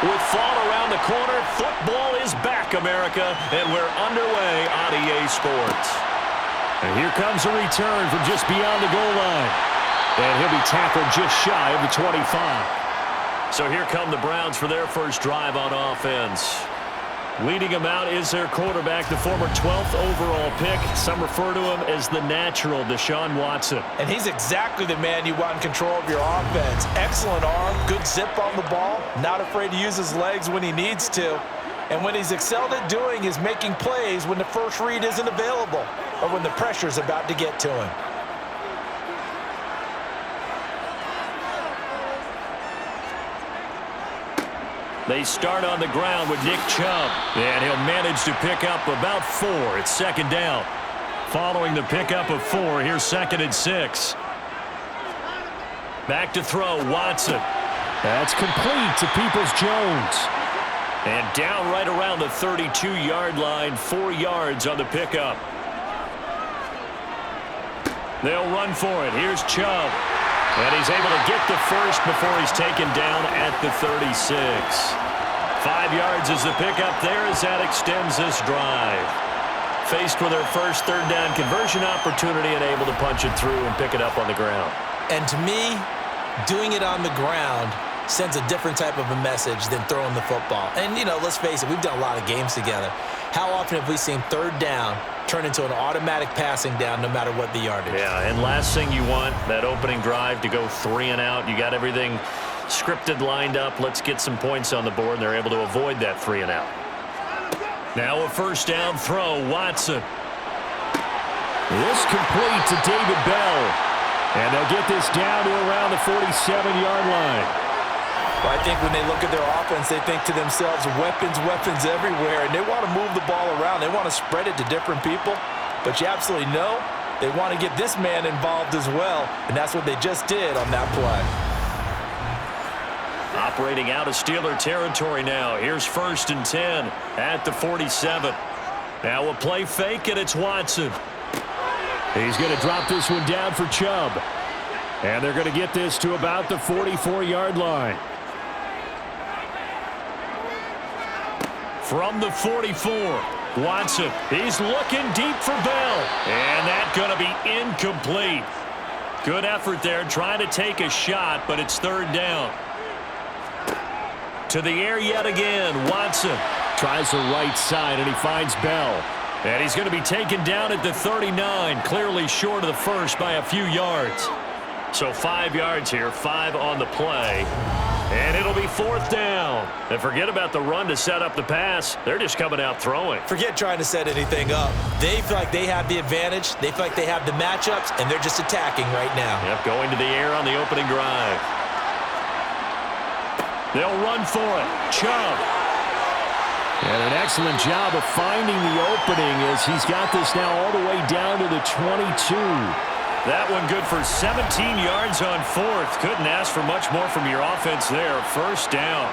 With fall around the corner, football is back, America, and we're underway on EA Sports. And here comes a return from just beyond the goal line. And he'll be tackled just shy of the 25. So here come the Browns for their first drive on offense. Leading them out is their quarterback, the former 12th overall pick. Some refer to him as the natural Deshaun Watson. And he's exactly the man you want in control of your offense. Excellent arm, good zip on the ball, not afraid to use his legs when he needs to. And when he's excelled at doing is making plays when the first read isn't available or when the pressure's about to get to him. They start on the ground with Nick Chubb, and he'll manage to pick up about 4. It's second down. Following the pickup of 4, here's 2nd and 6. Back to throw, Watson. That's complete to Peoples-Jones. And down right around the 32-yard line, 4 yards on the pickup. They'll run for it. Here's Chubb. And he's able to get the first before he's taken down at the 36. 5 yards is the pickup there as that extends this drive. Faced with their first third down conversion opportunity and able to punch it through and pick it up on the ground. And to me, doing it on the ground sends a different type of a message than throwing the football. And, you know, let's face it, we've done a lot of games together. How often have we seen third down turn into an automatic passing down no matter what the yardage? Yeah, and last thing you want, that opening drive to go 3 and out. You got everything scripted, lined up. Let's get some points on the board, and they're able to avoid that 3 and out. Now a first down throw, Watson. This complete to David Bell. And they'll get this down to around the 47-yard line. Well, I think when they look at their offense, they think to themselves, weapons, weapons everywhere, and they want to move the ball around. They want to spread it to different people, but you absolutely know they want to get this man involved as well, and that's what they just did on that play. Operating out of Steeler territory now. Here's 1st and 10 at the 47. Now a play fake, and it's Watson. He's going to drop this one down for Chubb. And they're going to get this to about the 44-yard line. From the 44, Watson. He's looking deep for Bell. And that's going to be incomplete. Good effort there trying to take a shot, but it's third down. To the air yet again, Watson. Tries the right side, and he finds Bell. And he's going to be taken down at the 39, clearly short of the first by a few yards. So 5 yards here, 5 on the play. And it'll be 4th down. And forget about the run to set up the pass. They're just coming out throwing. Forget trying to set anything up. They feel like they have the advantage. They feel like they have the matchups, and they're just attacking right now. Yep, going to the air on the opening drive. They'll run for it. Chubb. And an excellent job of finding the opening as he's got this now all the way down to the 22. That one good for 17 yards on 4th. Couldn't ask for much more from your offense there. First down.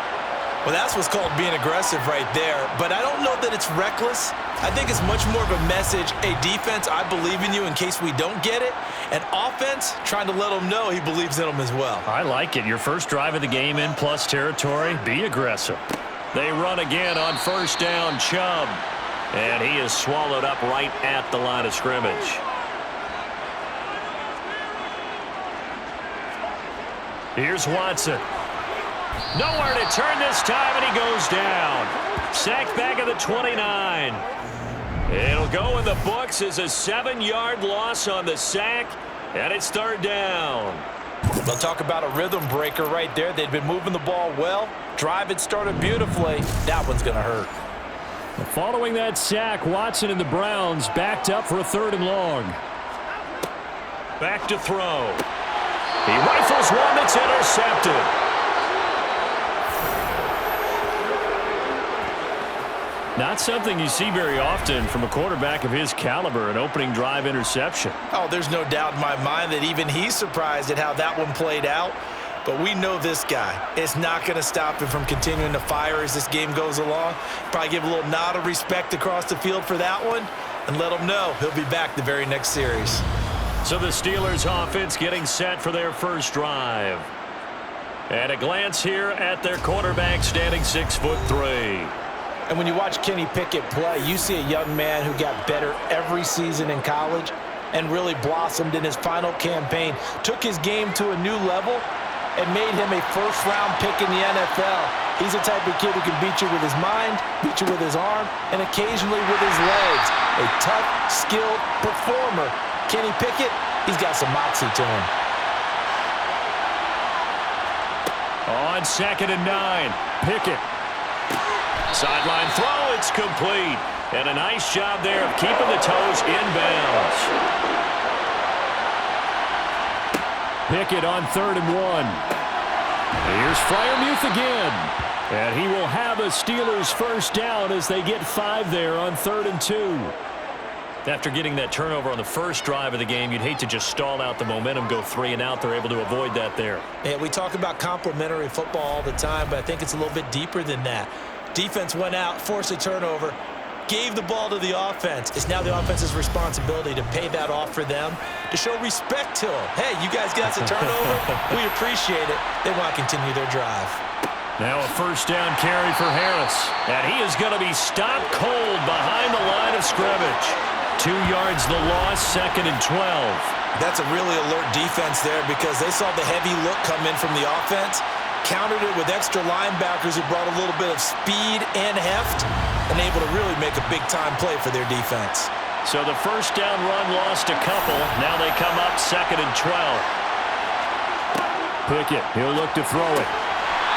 Well, that's what's called being aggressive right there. But I don't know that it's reckless. I think it's much more of a message. Hey, defense, I believe in you in case we don't get it. And offense, trying to let them know he believes in them as well. I like it. Your first drive of the game in plus territory. Be aggressive. They run again on first down, Chubb. And he is swallowed up right at the line of scrimmage. Here's Watson. Nowhere to turn this time, and he goes down. Sacked back at the 29. It'll go in the books as a 7-yard loss on the sack, and it's third down. They'll talk about a rhythm breaker right there. They'd been moving the ball well. Drive had started beautifully. That one's going to hurt. Following that sack, Watson and the Browns backed up for a 3rd and long. Back to throw. He rifles one that's intercepted. Not something you see very often from a quarterback of his caliber, an opening drive interception. Oh, there's no doubt in my mind that even he's surprised at how that one played out. But we know this guy. It's not going to stop him from continuing to fire as this game goes along. Probably give a little nod of respect across the field for that one and let him know he'll be back the very next series. So the Steelers offense getting set for their first drive. And a glance here at their quarterback, standing 6'3". And when you watch Kenny Pickett play, you see a young man who got better every season in college and really blossomed in his final campaign, took his game to a new level, and made him a first-round pick in the NFL. He's the type of kid who can beat you with his mind, beat you with his arm, and occasionally with his legs. A tough, skilled performer. Kenny Pickett, he's got some moxie to him. On 2nd and 9, Pickett. Sideline throw, it's complete. And a nice job there of keeping the toes inbounds. Pickett on 3rd and 1. Here's Freiermuth again. And he will have a Steelers first down as they get 5 there on 3rd and 2. After getting that turnover on the first drive of the game, you'd hate to just stall out the momentum, go 3 and out. They're able to avoid that there. Yeah, we talk about complementary football all the time, but I think it's a little bit deeper than that. Defense went out, forced a turnover, gave the ball to the offense. It's now the offense's responsibility to pay that off for them, to show respect to them. Hey, you guys got us a turnover. We appreciate it. They want to continue their drive. Now a first down carry for Harris. And he is going to be stopped cold behind the line of scrimmage. 2 yards the loss, 2nd and 12. That's a really alert defense there because they saw the heavy look come in from the offense, countered it with extra linebackers who brought a little bit of speed and heft, and able to really make a big-time play for their defense. So the first down run lost a couple. Now they come up 2nd and 12. Pickett, he'll look to throw it.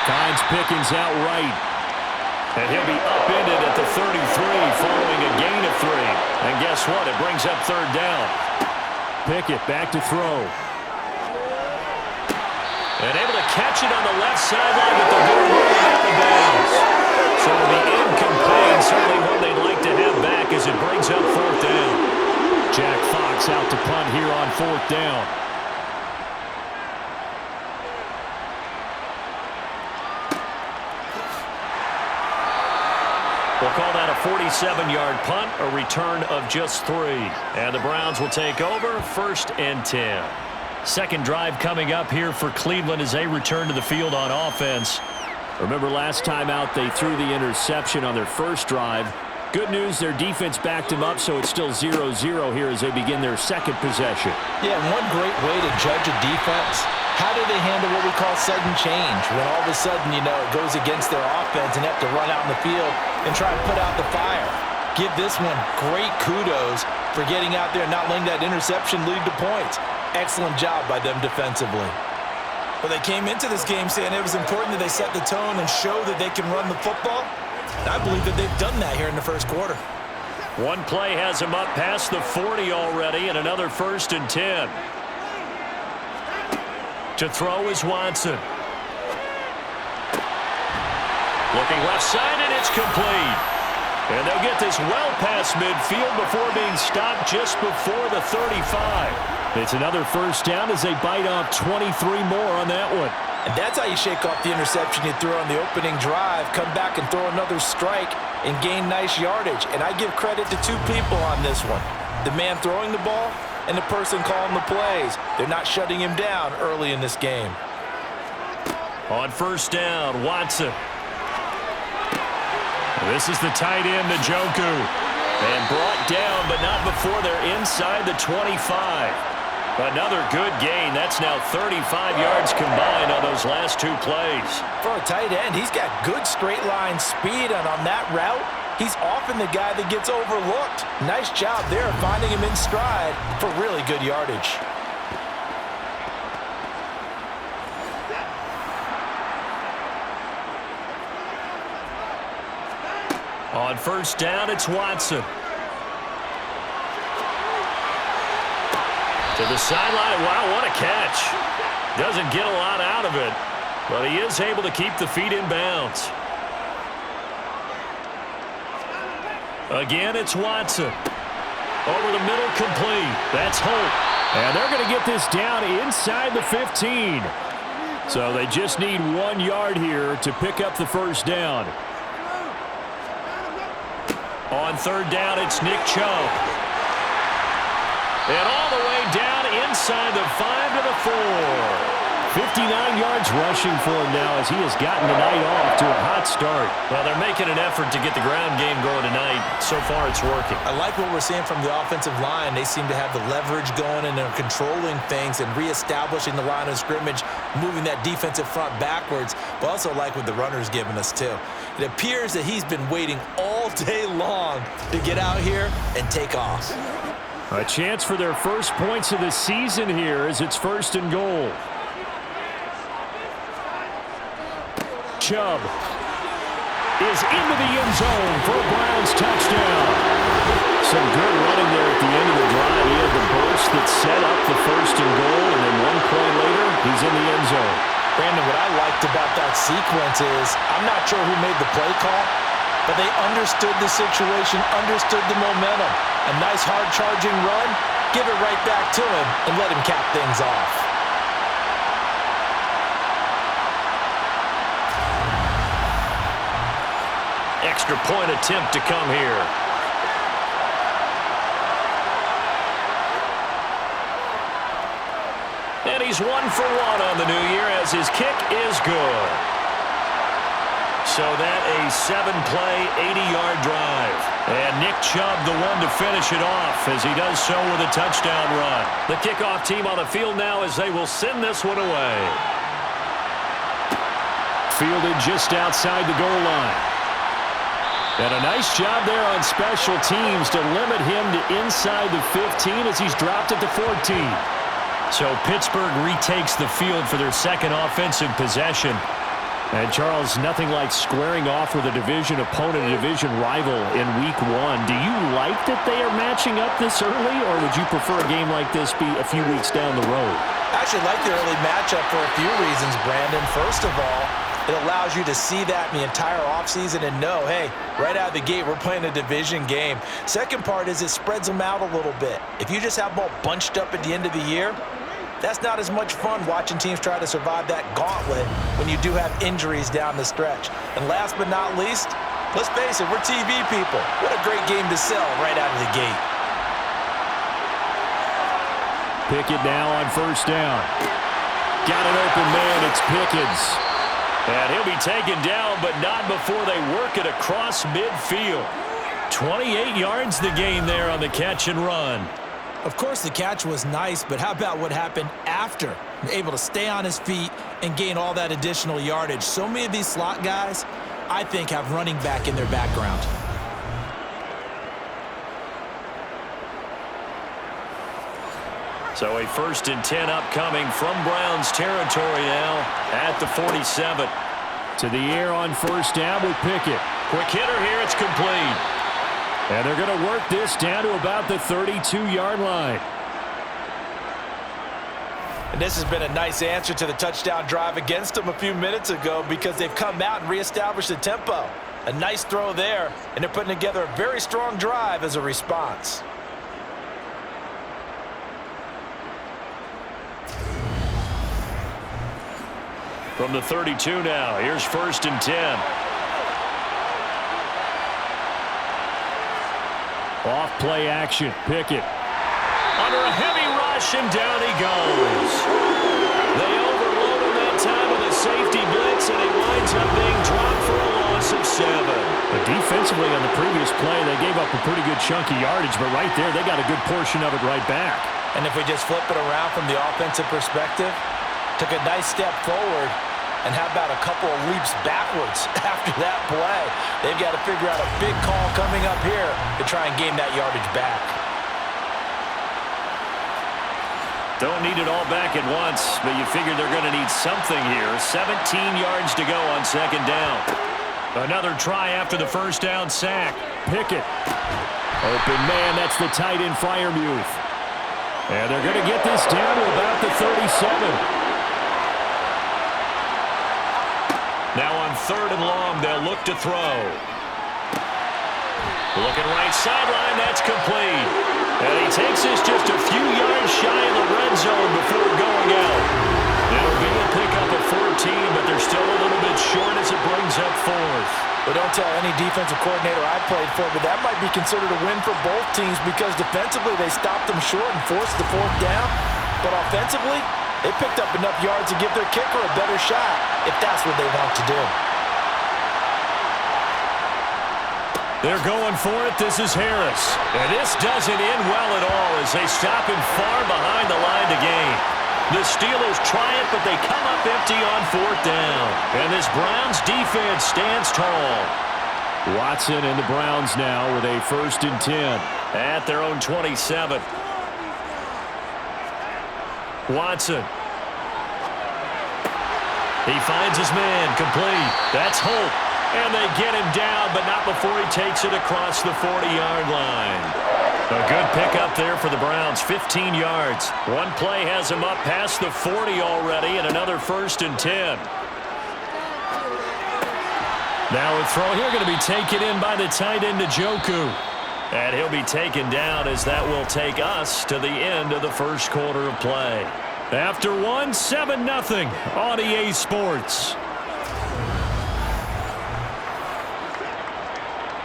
Finds Pickens out right. And he'll be upended at the 33 following a gain of 3. And guess what? It brings up 3rd down. Pickett back to throw. And able to catch it on the left sideline, but they'll get it rolling out of bounds. So it'll be incomplete, certainly one they'd like to have back as it brings up 4th down. Jack Fox out to punt here on 4th down. We'll call that a 47-yard punt, a return of just 3. And the Browns will take over, 1st and 10. Second drive coming up here for Cleveland as they return to the field on offense. Remember last time out they threw the interception on their first drive. Good news, their defense backed them up, so it's still 0-0 here as they begin their second possession. Yeah, and one great way to judge a defense, how do they handle what we call sudden change? When all of a sudden, you know, it goes against their offense and they have to run out in the field and try to put out the fire. Give this one great kudos for getting out there and not letting that interception lead to points. Excellent job by them defensively. Well, they came into this game saying it was important that they set the tone and show that they can run the football. I believe that they've done that here in the first quarter. One play has them up past the 40 already, and another 1st and 10. To throw is Watson. Looking left side, and it's complete. And they'll get this well past midfield before being stopped just before the 35. It's another first down as they bite off 23 more on that one. And that's how you shake off the interception you threw on the opening drive, come back and throw another strike and gain nice yardage. And I give credit to 2 people on this one. The man throwing the ball and the person calling the plays. They're not shutting him down early in this game. On first down, Watson. This is the tight end, Njoku. And brought down, but not before they're inside the 25. Another good gain. That's now 35 yards combined on those last 2 plays. For a tight end, he's got good straight line speed, and on that route, he's often the guy that gets overlooked. Nice job there finding him in stride for really good yardage. On first down, it's Watson. To the sideline. Wow, what a catch. Doesn't get a lot out of it, but he is able to keep the feet in bounds. Again, it's Watson. Over the middle, complete. That's Holt. And they're going to get this down inside the 15. So they just need 1 yard here to pick up the first down. On third down, it's Nick Chubb. And all the way down inside the 5 to the 4. 59 yards rushing for him now as he has gotten the night off to a hot start. Well, they're making an effort to get the ground game going tonight. So far, it's working. I like what we're seeing from the offensive line. They seem to have the leverage going, and they're controlling things and reestablishing the line of scrimmage, moving that defensive front backwards, but also like what the runner's giving us, too. It appears that he's been waiting all day long to get out here and take off. A chance for their first points of the season here as it's 1st and goal. Chubb is into the end zone for a Browns touchdown. Some good running there at the end of the drive. He had the burst that set up the 1st and goal, and then one play later, he's in the end zone. Brandon, what I liked about that sequence is I'm not sure who made the play call, but they understood the situation, understood the momentum. A nice hard-charging run, give it right back to him, and let him cap things off. Extra point attempt to come here. And he's 1 for 1 on the new year as his kick is good. So that a 7-play, 80-yard drive. And Nick Chubb the one to finish it off as he does so with a touchdown run. The kickoff team on the field now as they will send this one away. Fielded just outside the goal line. And a nice job there on special teams to limit him to inside the 15 as he's dropped it to 14. So Pittsburgh retakes the field for their second offensive possession. And Charles, nothing like squaring off with a division opponent, a division rival in week 1. Do you like that they are matching up this early, or would you prefer a game like this be a few weeks down the road? I actually like the early matchup for a few reasons, Brandon. First of all, it allows you to see that in the entire offseason and know, hey, right out of the gate, we're playing a division game. Second part is it spreads them out a little bit. If you just have them all bunched up at the end of the year, that's not as much fun watching teams try to survive that gauntlet when you do have injuries down the stretch. And last but not least, let's face it, we're TV people. What a great game to sell right out of the gate. Pickett now on 1st down. Got an open man, it's Pickens. And he'll be taken down, but not before they work it across midfield. 28 yards the gain there on the catch and run. Of course, the catch was nice, but how about what happened after? Able to stay on his feet and gain all that additional yardage. So many of these slot guys, I think, have running back in their background. So a 1st and 10 upcoming from Browns territory now at the 47. To the air on 1st down with Pickett. Quick hitter here, it's complete. And they're going to work this down to about the 32-yard line. And this has been a nice answer to the touchdown drive against them a few minutes ago because they've come out and reestablished the tempo. A nice throw there, and they're putting together a very strong drive as a response. From the 32 now, here's 1st and 10. Off play action, Pickett. Under a heavy rush, and down he goes. They overload him that time with a safety blitz, and he winds up being dropped for a loss of 7. But defensively on the previous play, they gave up a pretty good chunky yardage, but right there, they got a good portion of it right back. And if we just flip it around from the offensive perspective, took a nice step forward, and how about a couple of leaps backwards after that play? They've got to figure out a big call coming up here to try and gain that yardage back. Don't need it all back at once, but you figure they're going to need something here. 17 yards to go on 2nd down. Another try after the 1st down sack. Pickett. Open man, that's the tight end Freiermuth. And they're going to get this down to about the 37. Now on 3rd and long, they'll look to throw. Looking right sideline, that's complete. And he takes this just a few yards shy of the red zone before going out. It'll be a pickup of 14, but they're still a little bit short as it brings up 4th. Well, don't tell any defensive coordinator I played for, but that might be considered a win for both teams because defensively they stopped them short and forced the 4th down. But offensively, They picked up enough yards to give their kicker a better shot if that's what they want to do. They're going for it. This is Harris. And this doesn't end well at all as they stop him far behind the line to gain. The Steelers try it, but they come up empty on 4th down. And this Browns defense stands tall. Watson and the Browns now with a 1st and 10. At their own 27. Watson. He finds his man, complete. That's Holt. And they get him down, but not before he takes it across the 40-yard line. A good pickup there for the Browns, 15 yards. One play has him up past the 40 already, and another 1st and 10. Now a throw here going to be taken in by the tight end, Njoku. And he'll be taken down as that will take us to the end of the 1st quarter of play. After one, 7-0 on EA Sports.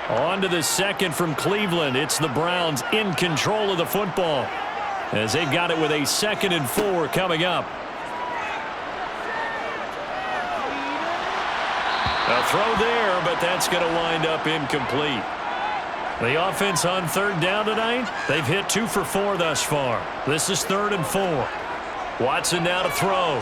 On to the 2nd from Cleveland. It's the Browns in control of the football as they've got it with a 2nd and 4 coming up. A throw there, but that's going to wind up incomplete. The offense on 3rd down tonight, they've hit 2 for 4 thus far. This is 3rd and 4. Watson now to throw.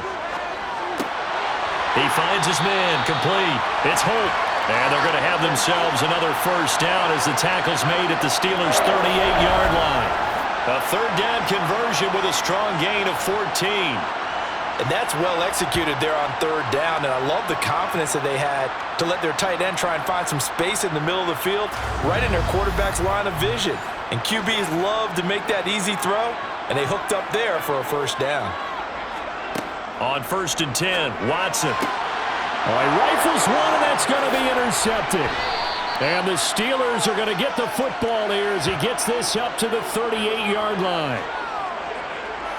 He finds his man, complete. It's Holt. And they're going to have themselves another 1st down as the tackle's made at the Steelers' 38-yard line. A 3rd down conversion with a strong gain of 14. And that's well executed there on 3rd down, and I love the confidence that they had to let their tight end try and find some space in the middle of the field, right in their quarterback's line of vision. And QBs love to make that easy throw, and they hooked up there for a 1st down. On 1st and 10, Watson. All right, rifles one, and that's going to be intercepted. And the Steelers are going to get the football here as he gets this up to the 38-yard line.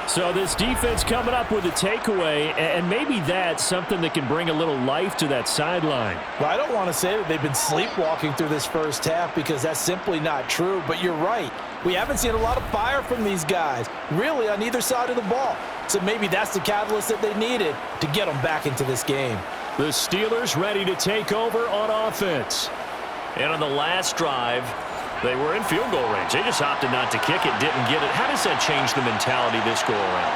So this defense coming up with a takeaway, and maybe that's something that can bring a little life to that sideline. Well, I don't want to say that they've been sleepwalking through this 1st half because that's simply not true, but you're right. We haven't seen a lot of fire from these guys, really, on either side of the ball. So maybe that's the catalyst that they needed to get them back into this game. The Steelers ready to take over on offense. And on the last drive, they were in field goal range. They just opted not to kick it, didn't get it. How does that change the mentality this go around?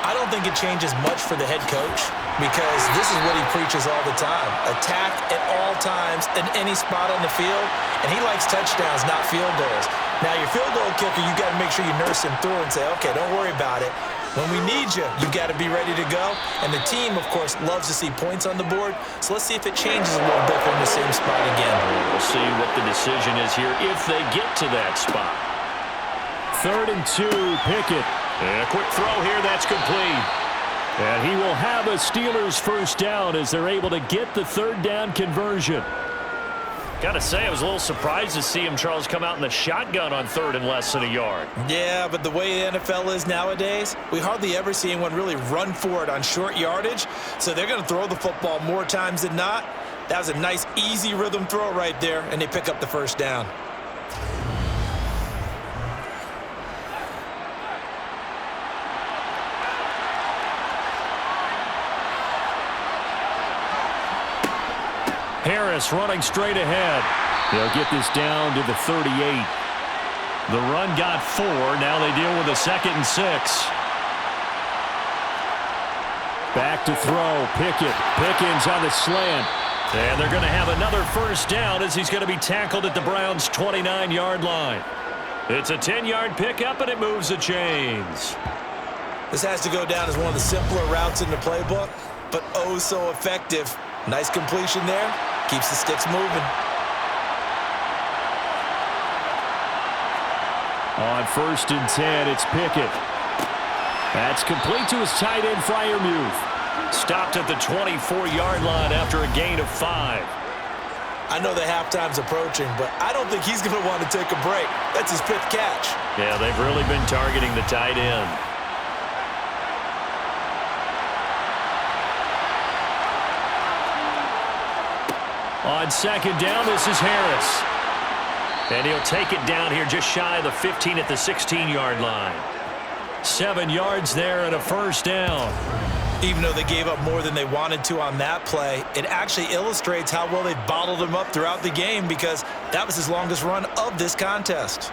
I don't think it changes much for the head coach because this is what he preaches all the time. Attack at all times in any spot on the field, and he likes touchdowns, not field goals. Now, your field goal kicker, you got to make sure you nurse him through and say, okay, don't worry about it. When we need you, you got to be ready to go. And the team, of course, loves to see points on the board. So let's see if it changes a little bit from the same spot again. We'll see what the decision is here if they get to that spot. 3rd and 2, Pickett. And a quick throw here, that's complete. And he will have a Steelers 1st down as they're able to get the 3rd down conversion. Got to say, I was a little surprised to see him, Charles, come out in the shotgun on 3rd and less than a yard. Yeah, but the way the NFL is nowadays, we hardly ever see anyone really run for it on short yardage. So they're going to throw the football more times than not. That was a nice, easy rhythm throw right there, and they pick up the 1st down. Harris running straight ahead. They'll get this down to the 38. The run got 4. Now they deal with a 2nd and 6. Back to throw. Pickett. Pickens on the slant. And they're going to have another 1st down as he's going to be tackled at the Browns' 29-yard line. It's a 10-yard pickup, and it moves the chains. This has to go down as one of the simpler routes in the playbook, but oh so effective. Nice completion there. Keeps the sticks moving. On 1st and 10, it's Pickett. That's complete to his tight end, Freiermuth. Stopped at the 24-yard line after a gain of 5. I know the halftime's approaching, but I don't think he's going to want to take a break. That's his 5th catch. Yeah, they've really been targeting the tight end. On 2nd down, this is Harris. And he'll take it down here just shy of the 15 at the 16-yard line. 7 yards there and a first down. Even though they gave up more than they wanted to on that play, it actually illustrates how well they bottled him up throughout the game because that was his longest run of this contest.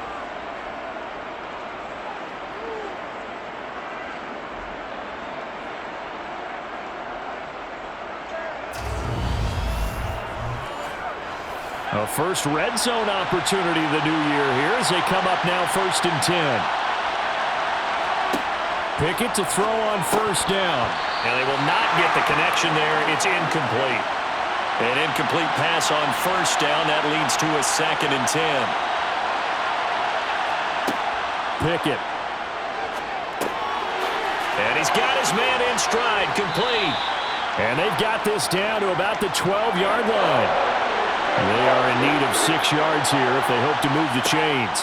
A first red zone opportunity the new year here as they come up now 1st and 10. Pickett to throw on first down. And they will not get the connection there. It's incomplete. An incomplete pass on first down. That leads to a 2nd and 10. Pickett. And he's got his man in stride. Complete. And they've got this down to about the 12-yard line. They are in need of 6 yards here if they hope to move the chains.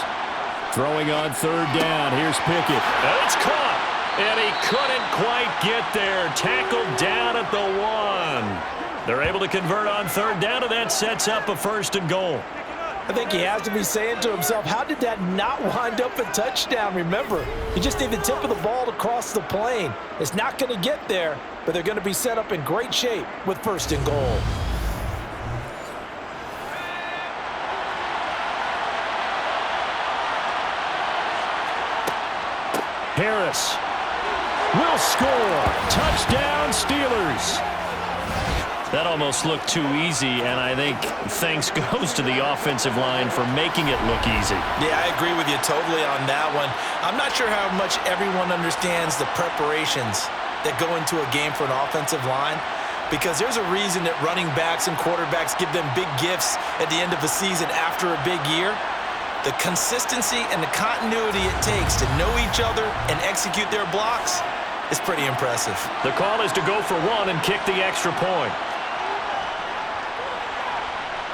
Throwing on 3rd down. Here's Pickett. And it's caught. And he couldn't quite get there. Tackled down at the 1. They're able to convert on 3rd down, and that sets up a 1st and goal. I think he has to be saying to himself, how did that not wind up a touchdown? Remember, you just need the tip of the ball to cross the plane. It's not going to get there, but they're going to be set up in great shape with 1st and goal. Harris will score. Touchdown, Steelers. That almost looked too easy, and I think thanks goes to the offensive line for making it look easy. Yeah, I agree with you totally on that one. I'm not sure how much everyone understands the preparations that go into a game for an offensive line, because there's a reason that running backs and quarterbacks give them big gifts at the end of the season after a big year. The consistency and the continuity it takes to know each other and execute their blocks is pretty impressive. The call is to go for 1 and kick the extra point.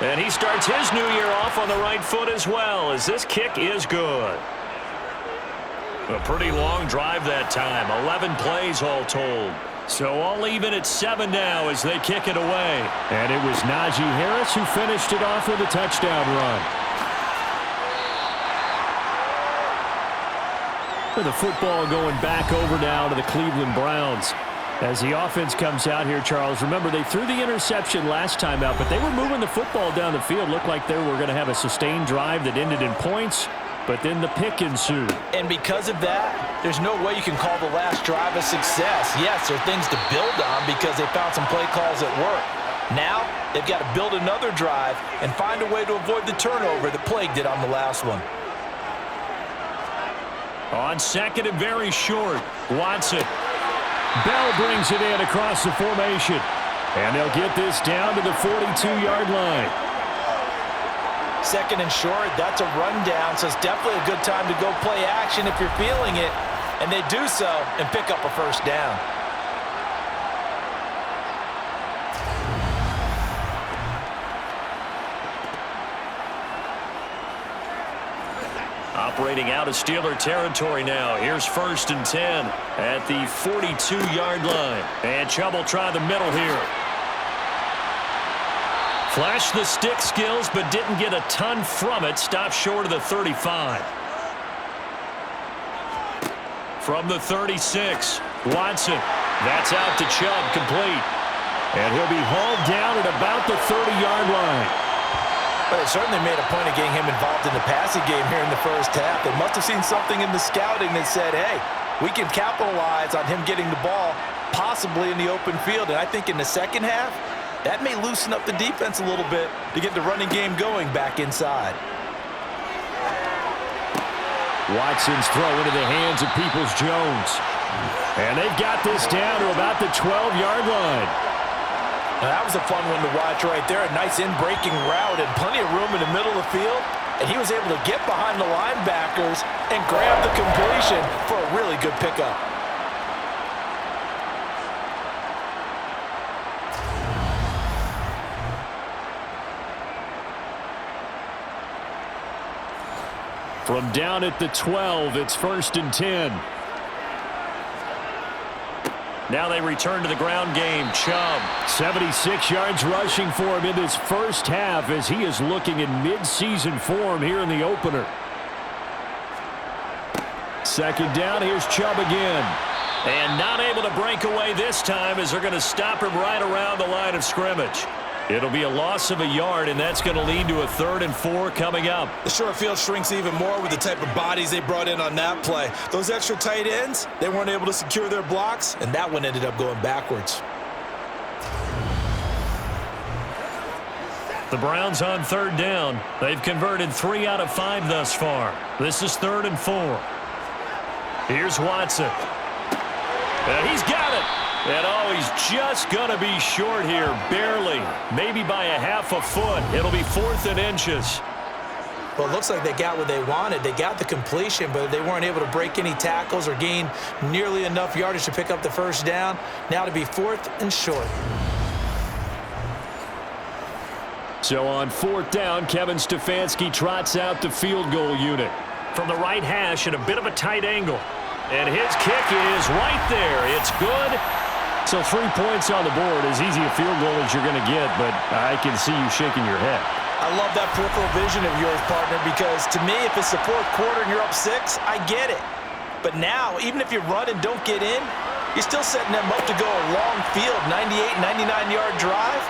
And he starts his new year off on the right foot as well, as this kick is good. A pretty long drive that time, 11 plays all told. So all even at 7 now as they kick it away. And it was Najee Harris who finished it off with a touchdown run. With the football going back over now to the Cleveland Browns. As the offense comes out here, Charles, remember they threw the interception last time out, but they were moving the football down the field. Looked like they were going to have a sustained drive that ended in points, but then the pick ensued. And because of that, there's no way you can call the last drive a success. Yes, there are things to build on because they found some play calls that work. Now, they've got to build another drive and find a way to avoid the turnover that plagued it on the last one. On 2nd and very short, Watson. Bell brings it in across the formation. And they'll get this down to the 42-yard line. 2nd and short, that's a rundown, so it's definitely a good time to go play action if you're feeling it. And they do so and pick up a 1st down. Operating out of Steeler territory now. Here's 1st and 10 at the 42-yard line. And Chubb will try the middle here. Flashed the stick skills, but didn't get a ton from it. Stopped short of the 35. From the 36, Watson. That's out to Chubb, complete. And he'll be hauled down at about the 30-yard line. But they certainly made a point of getting him involved in the passing game here in the first half. They must have seen something in the scouting that said, hey, we can capitalize on him getting the ball, possibly in the open field. And I think in the second half, that may loosen up the defense a little bit to get the running game going back inside. Watson's throw into the hands of Peoples-Jones. And they've got this down to about the 12-yard line. Now, that was a fun one to watch right there. A nice in-breaking route and plenty of room in the middle of the field. And he was able to get behind the linebackers and grab the completion for a really good pickup. From down at the 12, it's 1st and 10. Now they return to the ground game. Chubb. 76 yards rushing for him in this first half as he is looking in mid-season form here in the opener. Second down, here's Chubb again. And not able to break away this time as they're going to stop him right around the line of scrimmage. It'll be a loss of a yard, and that's going to lead to a 3rd and 4 coming up. The short field shrinks even more with the type of bodies they brought in on that play. Those extra tight ends, they weren't able to secure their blocks, and that one ended up going backwards. The Browns on 3rd down. They've converted 3 out of 5 thus far. This is 3rd and 4. Here's Watson. And he's got it. And oh, he's just going to be short here, barely. Maybe by a half a foot. It'll be 4th and inches. Well, it looks like they got what they wanted. They got the completion, but they weren't able to break any tackles or gain nearly enough yardage to pick up the first down. Now to be 4th and short. So on 4th down, Kevin Stefanski trots out the field goal unit. From the right hash at a bit of a tight angle. And his kick is right there. It's good. So 3 points on the board, as easy a field goal as you're going to get, but I can see you shaking your head. I love that peripheral vision of yours, partner, because to me, if it's the 4th quarter and you're up 6, I get it. But now, even if you run and don't get in, you're still setting them up to go a long field, 98, 99-yard drive.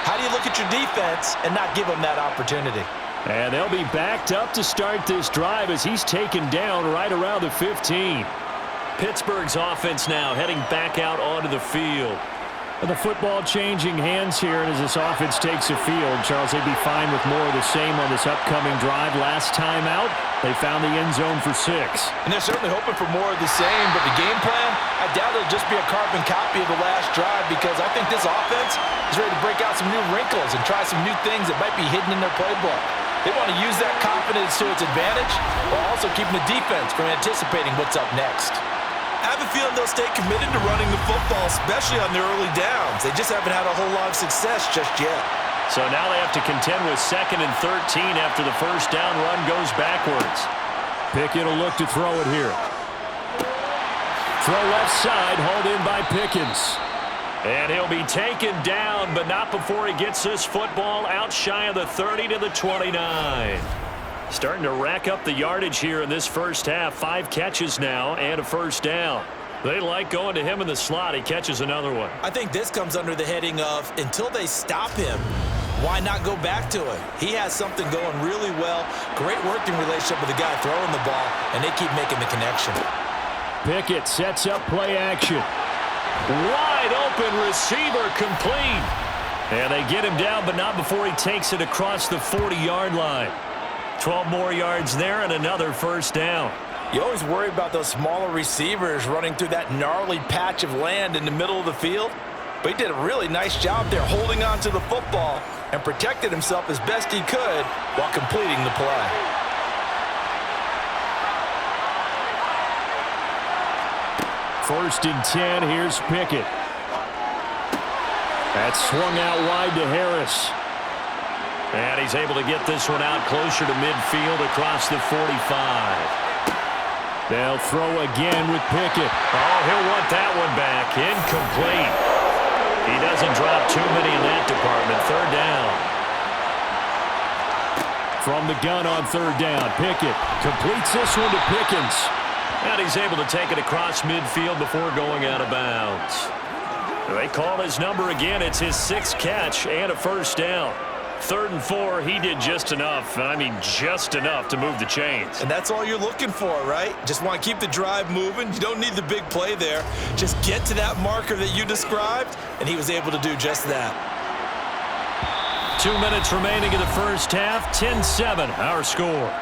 How do you look at your defense and not give them that opportunity? And they'll be backed up to start this drive as he's taken down right around the 15. Pittsburgh's offense now heading back out onto the field. And the football changing hands here, and as this offense takes the field, Charles, they'd be fine with more of the same on this upcoming drive. Last time out, they found the end zone for 6. And they're certainly hoping for more of the same, but the game plan, I doubt it'll just be a carbon copy of the last drive, because I think this offense is ready to break out some new wrinkles and try some new things that might be hidden in their playbook. They want to use that confidence to its advantage while also keeping the defense from anticipating what's up next. I have a feeling they'll stay committed to running the football, especially on their early downs. They just haven't had a whole lot of success just yet. So now they have to contend with 2nd and 13 after the first down run goes backwards. Pickett will look to throw it here. Throw left side, hauled in by Pickens. And he'll be taken down, but not before he gets this football out shy of the 30 to the 29. Starting to rack up the yardage here in this first half. 5 catches now and a first down. They like going to him in the slot. He catches another one. I think this comes under the heading of until they stop him, why not go back to it? He has something going really well. Great working relationship with the guy throwing the ball, and they keep making the connection. Pickett sets up play action. Wide open receiver complete. And they get him down, but not before he takes it across the 40-yard line. 12 more yards there and another first down. You always worry about those smaller receivers running through that gnarly patch of land in the middle of the field. But he did a really nice job there holding on to the football and protected himself as best he could while completing the play. First and 10, here's Pickett. That's swung out wide to Harris. And he's able to get this one out closer to midfield across the 45. They'll throw again with Pickett. Oh, he'll want that one back. Incomplete. He doesn't drop too many in that department. 3rd down. From the gun on 3rd down, Pickett completes this one to Pickens. And he's able to take it across midfield before going out of bounds. They call his number again. It's his 6th catch and a first down. 3rd and 4, he did just enough. I mean, just enough to move the chains. And that's all you're looking for, right? Just want to keep the drive moving. You don't need the big play there. Just get to that marker that you described, and he was able to do just that. 2 minutes remaining in the first half. 10-7, our score.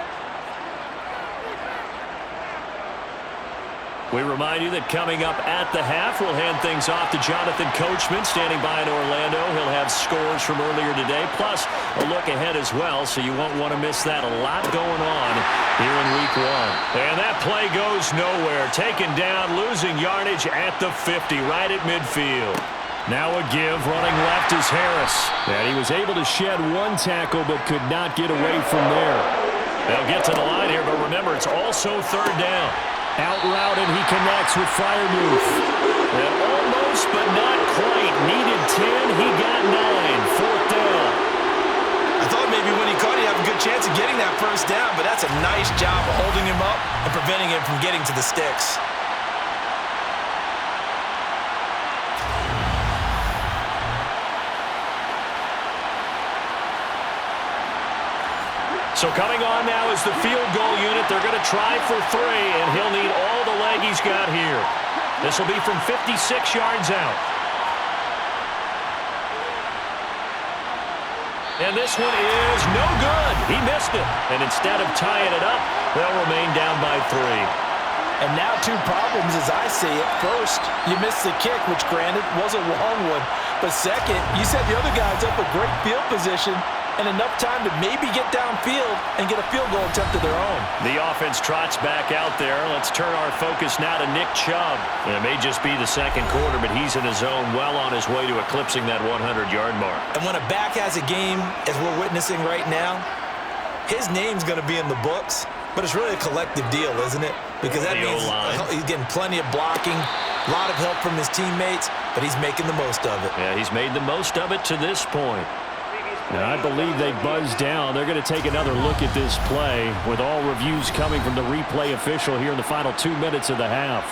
We remind you that coming up at the half, we'll hand things off to Jonathan Coachman standing by in Orlando. He'll have scores from earlier today, plus a look ahead as well, so you won't want to miss that. A lot going on here in Week 1. And that play goes nowhere. Taken down, losing yardage at the 50, right at midfield. Now a give, running left is Harris. And he was able to shed one tackle, but could not get away from there. They'll get to the line here, but remember, it's also 3rd down. Out route, and he connects with Freiermuth. And almost, but not quite. Needed 10, he got 9. 4th down. I thought maybe when he caught, he'd have a good chance of getting that first down, but that's a nice job of holding him up and preventing him from getting to the sticks. So coming on now is the field goal unit. They're going to try for 3, and he'll need all the leg he's got here. This will be from 56 yards out. And this one is no good. He missed it. And instead of tying it up, they'll remain down by 3. And now 2 problems as I see it. First, you missed the kick, which granted was a long one. But second, you set the other guys up a great field position and enough time to maybe get downfield and get a field goal attempt of their own. The offense trots back out there. Let's turn our focus now to Nick Chubb. And it may just be the second quarter, but he's in his zone, well on his way to eclipsing that 100-yard mark. And when a back has a game, as we're witnessing right now, his name's going to be in the books, but it's really a collective deal, isn't it? Because that means he's getting plenty of blocking, a lot of help from his teammates, but he's making the most of it. Yeah, he's made the most of it to this point. And I believe they buzzed down. They're going to take another look at this play with all reviews coming from the replay official here in the final 2 minutes of the half.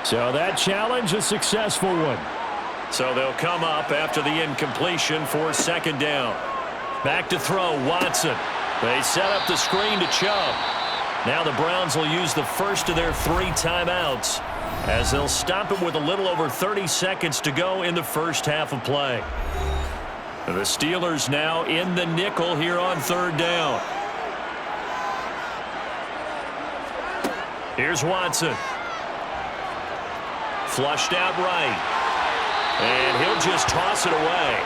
So that challenge, a successful one. So they'll come up after the incompletion for second down. Back to throw, Watson. They set up the screen to Chubb. Now the Browns will use the first of their 3 timeouts as they'll stop it with a little over 30 seconds to go in the first half of play. The Steelers now in the nickel here on third down. Here's Watson. Flushed out right. And he'll just toss it away.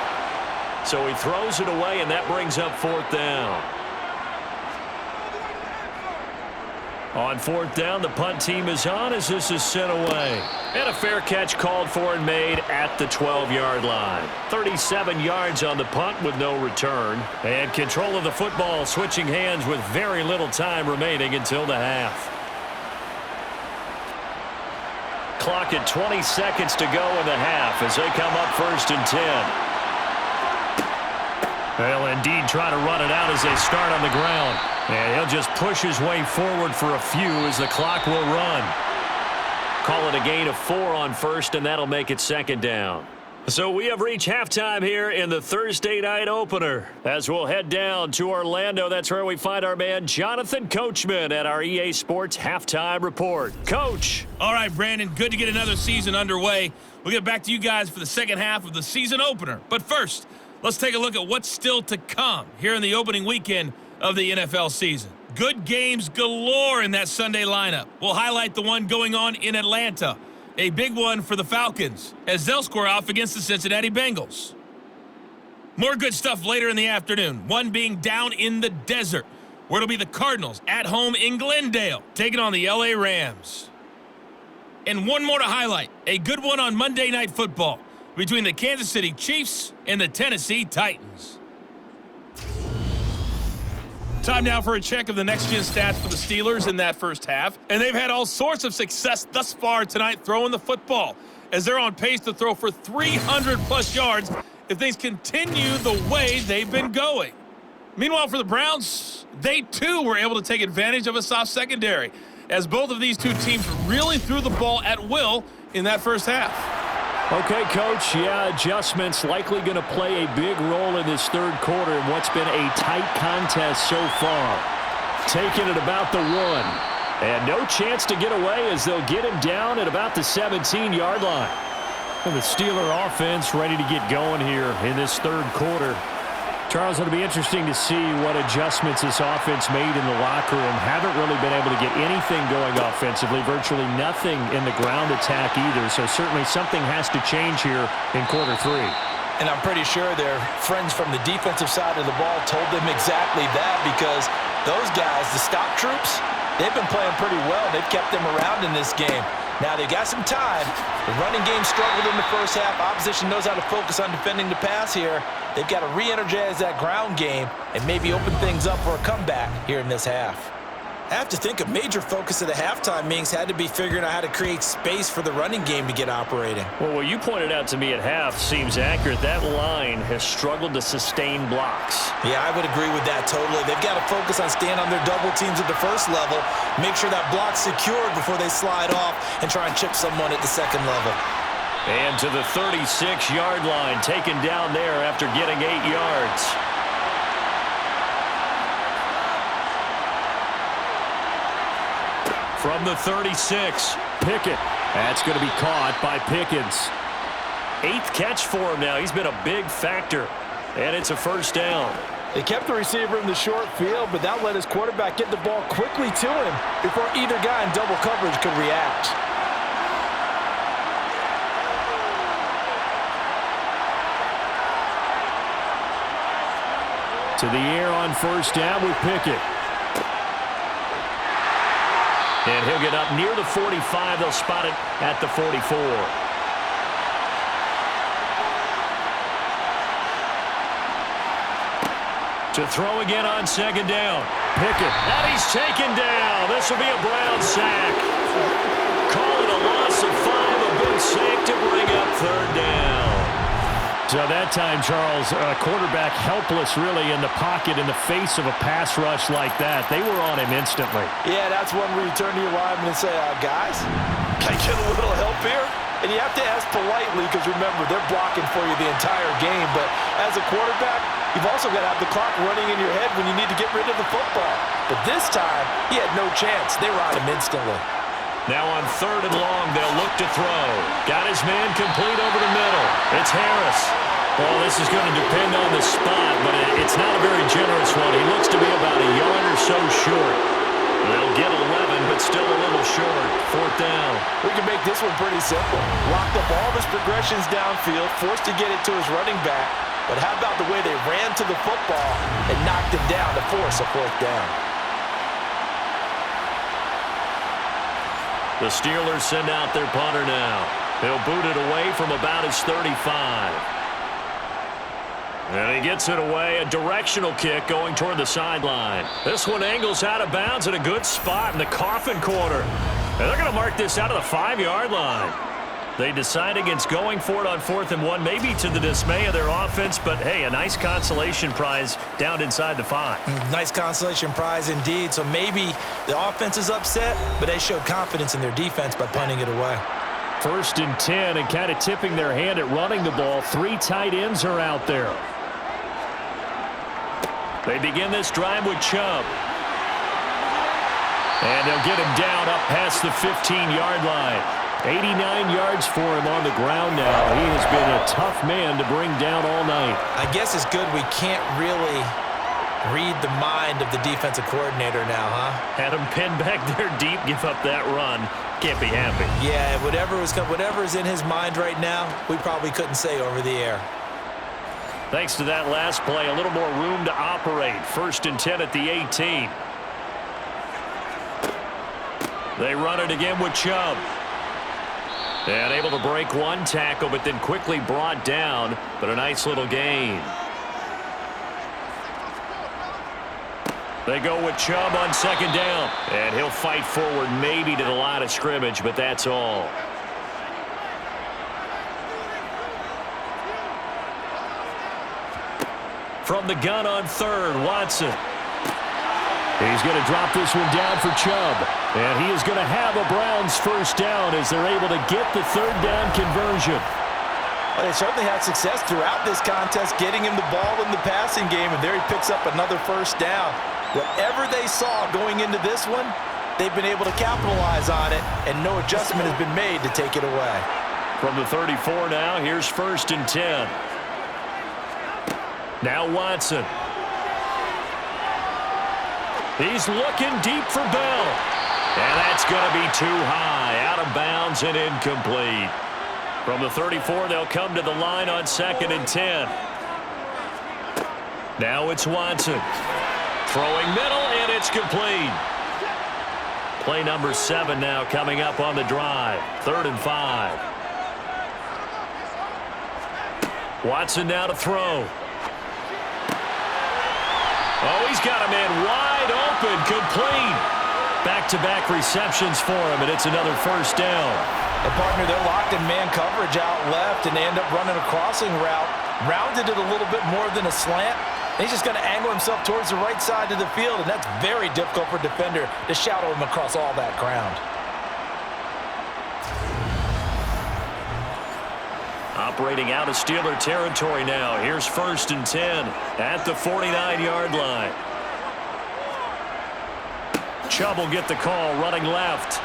So he throws it away, and that brings up fourth down. On fourth down, the punt team is on as this is sent away. And a fair catch called for and made at the 12-yard line. 37 yards on the punt with no return. And control of the football switching hands with very little time remaining until the half. Clock at 20 seconds to go in the half as they come up first and 10. They'll indeed try to run it out as they start on the ground. And he'll just push his way forward for a few as the clock will run. Call it a gain of 4 on first, and that'll make it second down. So we have reached halftime here in the Thursday night opener. As we'll head down to Orlando, that's where we find our man Jonathan Coachman at our EA Sports Halftime Report. Coach. All right, Brandon, good to get another season underway. We'll get back to you guys for the second half of the season opener. But first, let's take a look at what's still to come here in the opening weekend of the NFL season. Good games galore in that Sunday lineup. We'll highlight the one going on in Atlanta. A big one for the Falcons as they'll square off against the Cincinnati Bengals. More good stuff later in the afternoon, one being down in the desert, where it'll be the Cardinals at home in Glendale, taking on the LA Rams. And one more to highlight, a good one on Monday Night Football between the Kansas City Chiefs and the Tennessee Titans. Time now for a check of the next-gen stats for the Steelers in that first half. And they've had all sorts of success thus far tonight throwing the football, as they're on pace to throw for 300-plus yards if things continue the way they've been going. Meanwhile, for the Browns, they too were able to take advantage of a soft secondary, as both of these two teams really threw the ball at will in that first half. Okay, Coach, yeah, adjustments likely going to play a big role in this third quarter in what's been a tight contest so far. Taking it about the 1. And no chance to get away as they'll get him down at about the 17-yard line. And the Steeler offense ready to get going here in this third quarter. Charles, it'll be interesting to see what adjustments this offense made in the locker room. Haven't really been able to get anything going offensively, virtually nothing in the ground attack either. So certainly something has to change here in quarter 3. And I'm pretty sure their friends from the defensive side of the ball told them exactly that, because those guys, the stock troops, they've been playing pretty well. They've kept them around in this game. Now they got some time. The running game struggled in the first half. Opposition knows how to focus on defending the pass here. They've got to re-energize that ground game and maybe open things up for a comeback here in this half. I have to think a major focus of the halftime meetings had to be figuring out how to create space for the running game to get operating. Well, what you pointed out to me at half seems accurate. That line has struggled to sustain blocks. Yeah, I would agree with that totally. They've got to focus on staying on their double teams at the first level, make sure that block's secured before they slide off, and try and chip someone at the second level. And to the 36-yard line, taken down there after getting 8 yards. From the 36, Pickett. That's going to be caught by Pickens. 8th catch for him now. He's been a big factor. And it's a first down. They kept the receiver in the short field, but that let his quarterback get the ball quickly to him before either guy in double coverage could react. To the air on first down with Pickett. And he'll get up near the 45. They'll spot it at the 44. To throw again on second down. Pickett. And he's taken down. This will be a Brown sack. Call it a loss of 5. A big sack to bring up third down. So that time, Charles, quarterback helpless really in the pocket in the face of a pass rush like that. They were on him instantly. Yeah, that's one where you turn to your lineman and say, guys, can I get a little help here? And you have to ask politely because, remember, they're blocking for you the entire game. But as a quarterback, you've also got to have the clock running in your head when you need to get rid of the football. But this time, he had no chance. They were on him instantly. Now on third and long, they'll look to throw. Got his man complete over the middle. It's Harris. Well, this is going to depend on the spot, but it's not a very generous one. He looks to be about a yard or so short. They'll get 11, but still a little short. Fourth down. We can make this one pretty simple. Locked up all of his progressions downfield, forced to get it to his running back. But how about the way they ran to the football and knocked him down to force a fourth down? The Steelers send out their punter now. He'll boot it away from about his 35. And he gets it away. A directional kick going toward the sideline. This one angles out of bounds at a good spot in the coffin corner. And they're going to mark this out of the 5-yard line. They decide against going for it on 4th and 1, maybe to the dismay of their offense, but hey, a nice consolation prize down inside the 5. Nice consolation prize indeed. So maybe the offense is upset, but they showed confidence in their defense by punting it away. 1st and 10 and kind of tipping their hand at running the ball. 3 tight ends are out there. They begin this drive with Chubb. And they'll get him down up past the 15-yard line. 89 yards for him on the ground now. He has been a tough man to bring down all night. I guess it's good we can't really read the mind of the defensive coordinator now, huh? Had him pinned back there deep, give up that run. Can't be happy. Yeah, whatever is in his mind right now, we probably couldn't say over the air. Thanks to that last play, a little more room to operate. 1st and 10 at the 18. They run it again with Chubb. And able to break one tackle, but then quickly brought down. But a nice little gain. They go with Chubb on 2nd down. And he'll fight forward maybe to the line of scrimmage, but that's all. From the gun on 3rd, Watson. He's going to drop this one down for Chubb. And he is going to have a Browns first down as they're able to get the 3rd down conversion. Well, they certainly had success throughout this contest, getting him the ball in the passing game, and there he picks up another first down. Whatever they saw going into this one, they've been able to capitalize on it, and no adjustment has been made to take it away. From the 34 now, here's 1st and 10. Now Watson. He's looking deep for Bell. And that's going to be too high. Out of bounds and incomplete. From the 34, they'll come to the line on 2nd and 10. Now it's Watson. Throwing middle, and it's complete. Play number 7 now coming up on the drive. 3rd and 5. Watson now to throw. Oh, he's got a man wide open, complete. Back-to-back receptions for him, and it's another first down. And partner, they're locked in man coverage out left, and they end up running a crossing route. Rounded it a little bit more than a slant. And he's just going to angle himself towards the right side of the field, and that's very difficult for a defender to shadow him across all that ground. Operating out of Steeler territory now. Here's 1st and 10 at the 49-yard line. Chubb will get the call running left.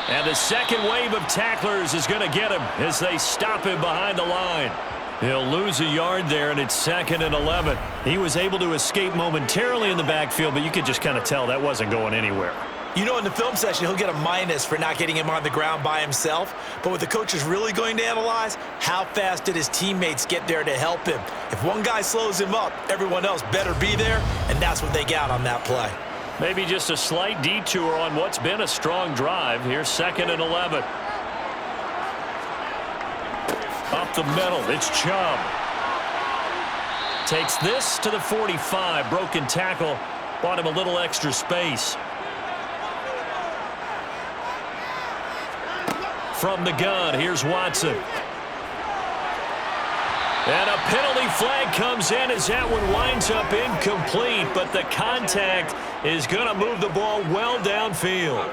And the second wave of tacklers is going to get him as they stop him behind the line. He'll lose a yard there, and it's 2nd and 11. He was able to escape momentarily in the backfield, but you could just kind of tell that wasn't going anywhere. You know, in the film session, he'll get a minus for not getting him on the ground by himself. But what the coach is really going to analyze, how fast did his teammates get there to help him? If one guy slows him up, everyone else better be there, and that's what they got on that play. Maybe just a slight detour on what's been a strong drive. Here's 2nd and 11. Up the middle, it's Chubb. Takes this to the 45. Broken tackle. Bought him a little extra space. From the gun, here's Watson. And a penalty flag comes in as that one winds up incomplete, but the contact is going to move the ball well downfield.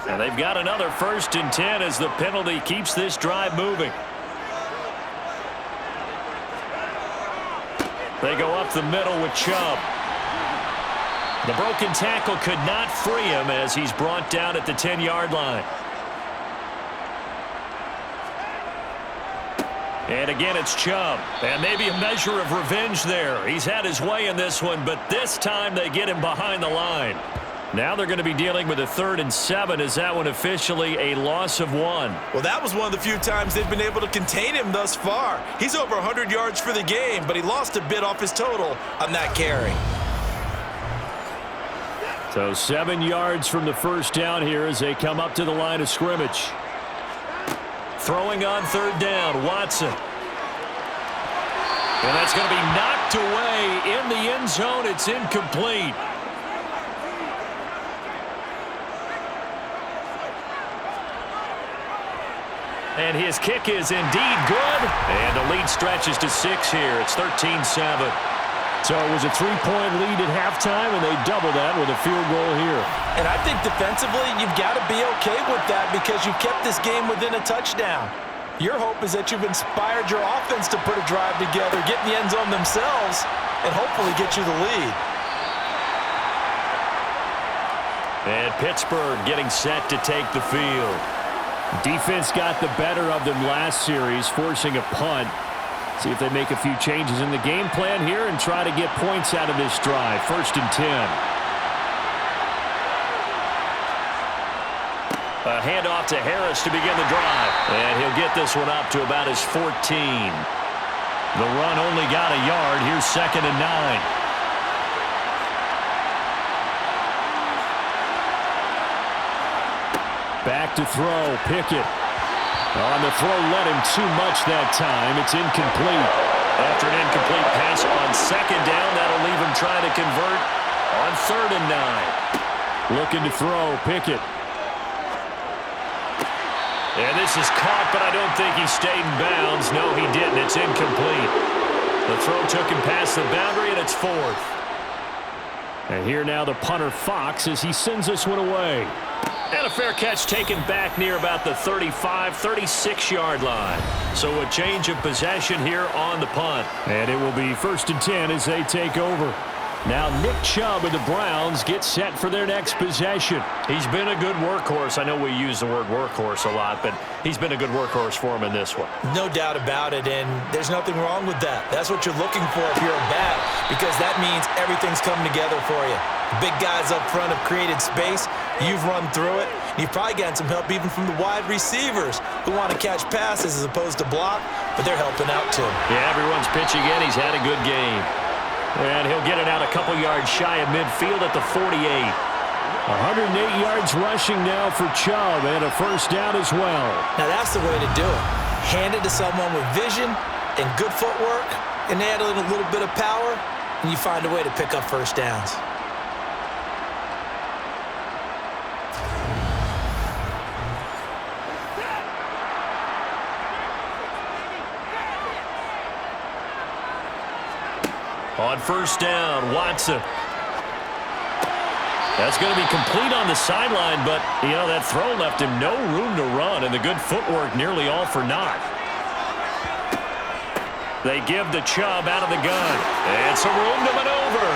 And they've got another 1st and 10 as the penalty keeps this drive moving. They go up the middle with Chubb. The broken tackle could not free him as he's brought down at the 10-yard line. And again, it's Chubb. And maybe a measure of revenge there. He's had his way in this one, but this time they get him behind the line. Now they're going to be dealing with a 3rd and 7. Is that one officially a loss of 1? Well, that was one of the few times they've been able to contain him thus far. He's over 100 yards for the game, but he lost a bit off his total on that carry. So 7 yards from the first down here as they come up to the line of scrimmage. Throwing on 3rd down, Watson. And that's going to be knocked away in the end zone. It's incomplete. And his kick is indeed good. And the lead stretches to 6 here. It's 13-7. So it was a 3-point lead at halftime, and they double that with a field goal here. And I think defensively, you've got to be okay with that because you've kept this game within a touchdown. Your hope is that you've inspired your offense to put a drive together, get in the end zone themselves, and hopefully get you the lead. And Pittsburgh getting set to take the field. Defense got the better of them last series, forcing a punt. See if they make a few changes in the game plan here and try to get points out of this drive. 1st and 10. A handoff to Harris to begin the drive. And he'll get this one up to about his 14. The run only got a yard. Here's 2nd and 9. Back to throw. Pickett. On the throw, let him too much that time. It's incomplete. After an incomplete pass on 2nd down, that'll leave him trying to convert on 3rd and 9. Looking to throw. Pickett. And this is caught, but I don't think he stayed in bounds. No, he didn't. It's incomplete. The throw took him past the boundary, and it's 4th. And here now the punter Fox as he sends this one away. And a fair catch taken back near about the 35, 36-yard line. So a change of possession here on the punt. And it will be 1st and 10 as they take over. Now Nick Chubb and the Browns get set for their next possession. He's been a good workhorse. I know we use the word workhorse a lot, but he's been a good workhorse for him in this one. No doubt about it, and there's nothing wrong with that. That's what you're looking for if you're a back, because that means everything's come together for you. The big guys up front have created space. You've run through it. You've probably gotten some help even from the wide receivers who want to catch passes as opposed to block, but they're helping out too. Yeah, everyone's pitching in. He's had a good game. And he'll get it out a couple yards shy of midfield at the 48. 108 yards rushing now for Chubb, and a first down as well. Now that's the way to do it. Hand it to someone with vision and good footwork, and add in a little bit of power, and you find a way to pick up first downs. On first down, Watson. That's going to be complete on the sideline, but, that throw left him no room to run, and the good footwork nearly all for naught. They give the Chubb out of the gun. And some room to maneuver.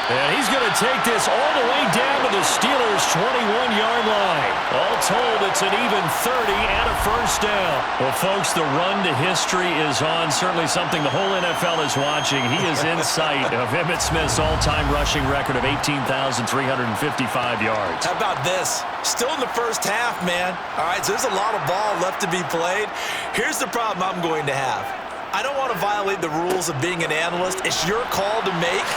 And he's going to take this all the way down to the Steelers' 21-yard line. All told, it's an even 30 and a first down. Well, folks, the run to history is on. Certainly something the whole NFL is watching. He is in sight of Emmitt Smith's all-time rushing record of 18,355 yards. How about this? Still in the first half, man. All right, so there's a lot of ball left to be played. Here's the problem I'm going to have. I don't want to violate the rules of being an analyst. It's your call to make,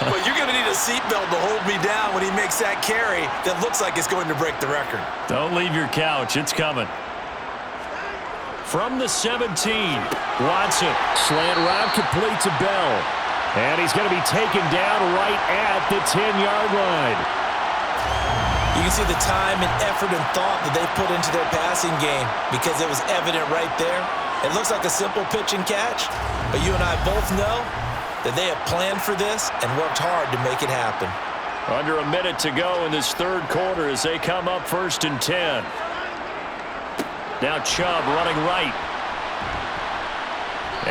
but you're going to need a seatbelt to hold me down when he makes that carry that looks like it's going to break the record. Don't leave your couch. It's coming. From the 17, Watson. Slant route complete to Bell. And he's going to be taken down right at the 10-yard line. You can see the time and effort and thought that they put into their passing game because it was evident right there. It looks like a simple pitch and catch, but you and I both know that they have planned for this and worked hard to make it happen. Under a minute to go in this third quarter as they come up 1st and 10. Now Chubb running right.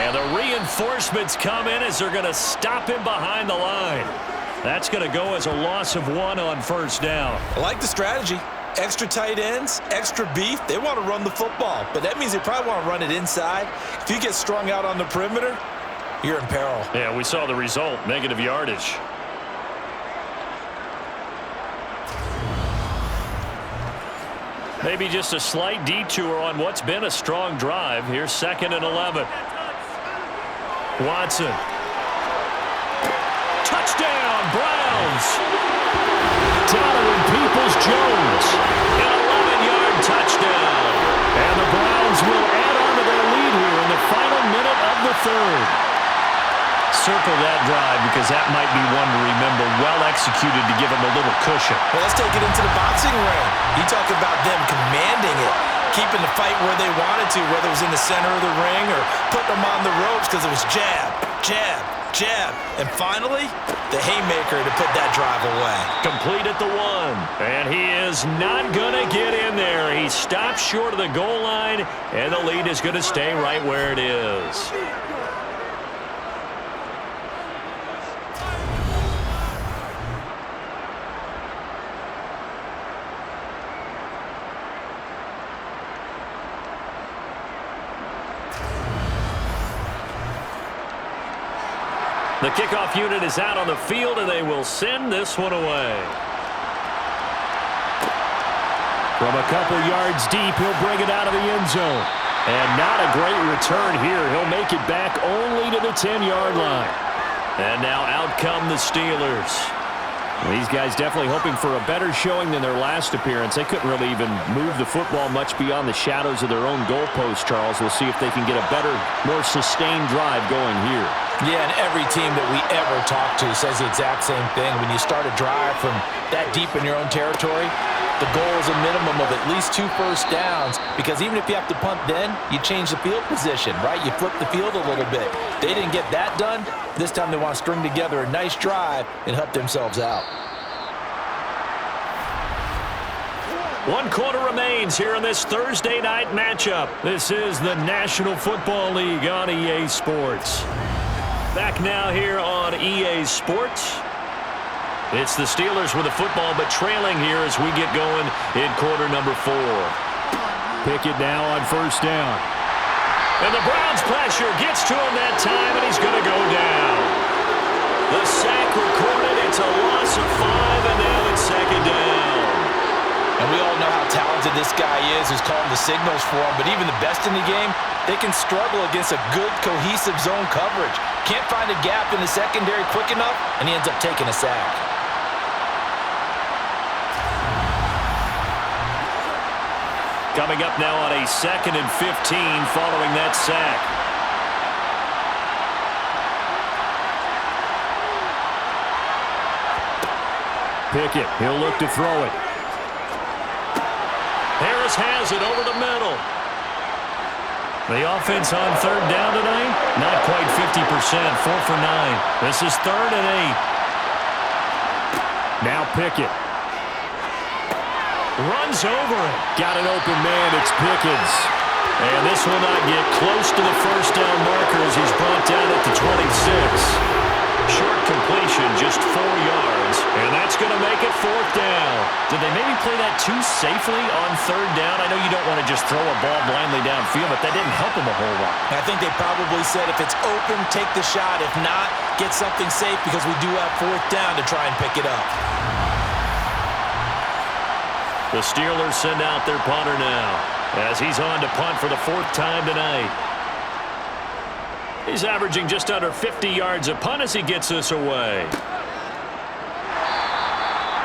And the reinforcements come in as they're going to stop him behind the line. That's going to go as a loss of 1 on first down. I like the strategy. Extra tight ends, extra beef. They want to run the football, but that means they probably want to run it inside. If you get strung out on the perimeter, you're in peril. Yeah, we saw the result, negative yardage. Maybe just a slight detour on what's been a strong drive. Here's 2nd and 11. Watson. Touchdown, Browns. Donovan Peoples-Jones. An 11-yard touchdown. And the Browns will add on to their lead here in the final minute of the third. Circle that drive because that might be one to remember. Well executed to give him a little cushion. Well, let's take it into the boxing ring. You talk about them commanding it, keeping the fight where they wanted to, whether it was in the center of the ring or putting them on the ropes because it was jab, jab, jab. And finally, the haymaker to put that drive away. Complete at the 1. And he is not going to get in there. He stops short of the goal line, and the lead is going to stay right where it is. The kickoff unit is out on the field, and they will send this one away. From a couple yards deep, he'll bring it out of the end zone. And not a great return here. He'll make it back only to the 10-yard line. And now out come the Steelers. These guys definitely hoping for a better showing than their last appearance. They couldn't really even move the football much beyond the shadows of their own goalpost, Charles. We'll see if they can get a better, more sustained drive going here. Yeah, and every team that we ever talk to says the exact same thing. When you start a drive from that deep in your own territory, the goal is a minimum of at least 2 first downs, because even if you have to punt then, you change the field position, right? You flip the field a little bit. They didn't get that done. This time they want to string together a nice drive and help themselves out. 1 quarter remains here in this Thursday night matchup. This is the National Football League on EA Sports. Back now here on EA Sports. It's the Steelers with the football, but trailing here as we get going in quarter number 4. Pickett now on first down. And the Browns pressure gets to him that time, and he's going to go down. The sack recorded. It's a loss of 5, and now it's 2nd down. And we all know how talented this guy is who's calling the signals for him, but even the best in the game, they can struggle against a good, cohesive zone coverage. Can't find a gap in the secondary quick enough, and he ends up taking a sack. Coming up now on a 2nd and 15 following that sack. Pickett, he'll look to throw it. Harris has it over the middle. The offense on third down tonight, not quite 50%, 4 for 9. This is 3rd and 8. Now Pickett. Runs over it. Got an open man. It's Pickens. And this will not get close to the first down marker as he's brought down at the 26. Short completion, just 4 yards, and that's going to make it 4th down. Did they maybe play that too safely on 3rd down? I know you don't want to just throw a ball blindly downfield, but that didn't help them a whole lot. I think they probably said if it's open, take the shot. If not, get something safe because we do have 4th down to try and pick it up. The Steelers send out their punter now as he's on to punt for the 4th time tonight. He's averaging just under 50 yards a punt as he gets this away.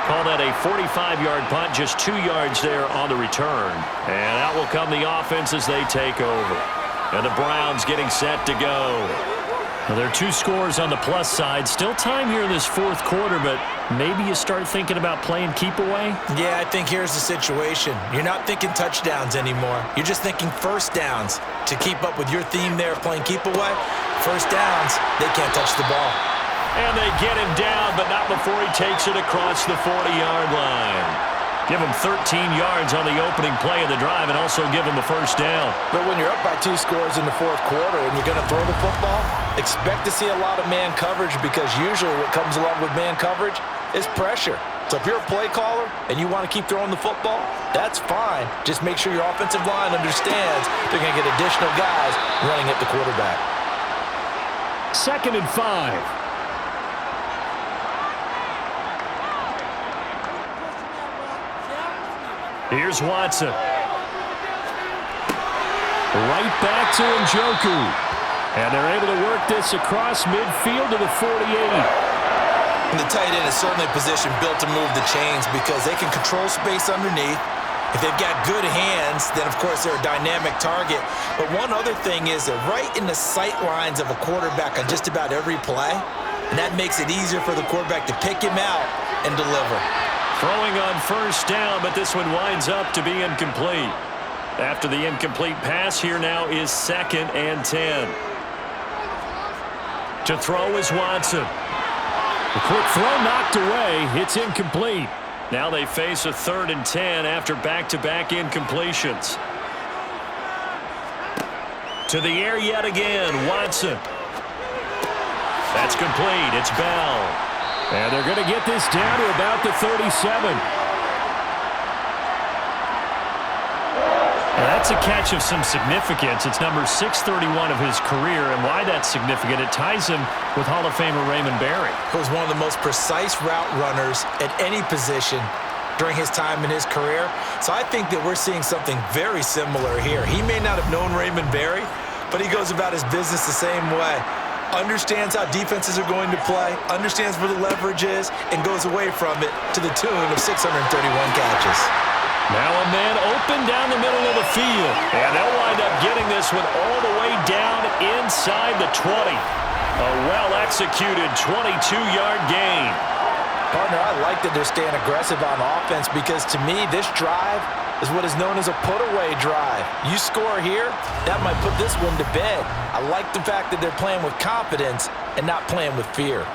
Call that a 45-yard punt, just 2 yards there on the return. And out will come the offense as they take over. And the Browns getting set to go. Well, there are 2 scores on the plus side. Still time here in this 4th quarter, but maybe you start thinking about playing keep away? Yeah, I think here's the situation. You're not thinking touchdowns anymore. You're just thinking first downs. To keep up with your theme there of playing keep away, first downs, they can't touch the ball. And they get him down, but not before he takes it across the 40-yard line. Give him 13 yards on the opening play of the drive and also give him a first down. But when you're up by 2 scores in the 4th quarter and you're going to throw the football, expect to see a lot of man coverage because usually what comes along with man coverage is pressure. So if you're a play caller and you want to keep throwing the football, that's fine. Just make sure your offensive line understands they're going to get additional guys running at the quarterback. 2nd and 5. Here's Watson. Right back to Njoku. And they're able to work this across midfield to the 48. And the tight end is certainly a position built to move the chains because they can control space underneath. If they've got good hands, then, of course, they're a dynamic target. But one other thing is they're right in the sight lines of a quarterback on just about every play, and that makes it easier for the quarterback to pick him out and deliver. Throwing on first down, but this one winds up to be incomplete. After the incomplete pass, here now is 2nd and 10. To throw is Watson. A quick throw knocked away. It's incomplete. Now they face a 3rd and 10 after back-to-back incompletions. To the air yet again, Watson. That's complete. It's Bell. And they're going to get this down to about the 37. Now that's a catch of some significance. It's number 631 of his career, and why that's significant, it ties him with Hall of Famer Raymond Berry. He was one of the most precise route runners at any position during his time in his career. So I think that we're seeing something very similar here. He may not have known Raymond Berry, but he goes about his business the same way. Understands how defenses are going to play, understands where the leverage is, and goes away from it to the tune of 631 catches. Now a man open down the middle of the field, and they'll wind up getting this one all the way down inside the 20. A well-executed 22-yard gain. Partner, I like that they're staying aggressive on offense because, to me, this drive is what is known as a put-away drive. You score here, that might put this one to bed. I like the fact that they're playing with confidence and not playing with fear.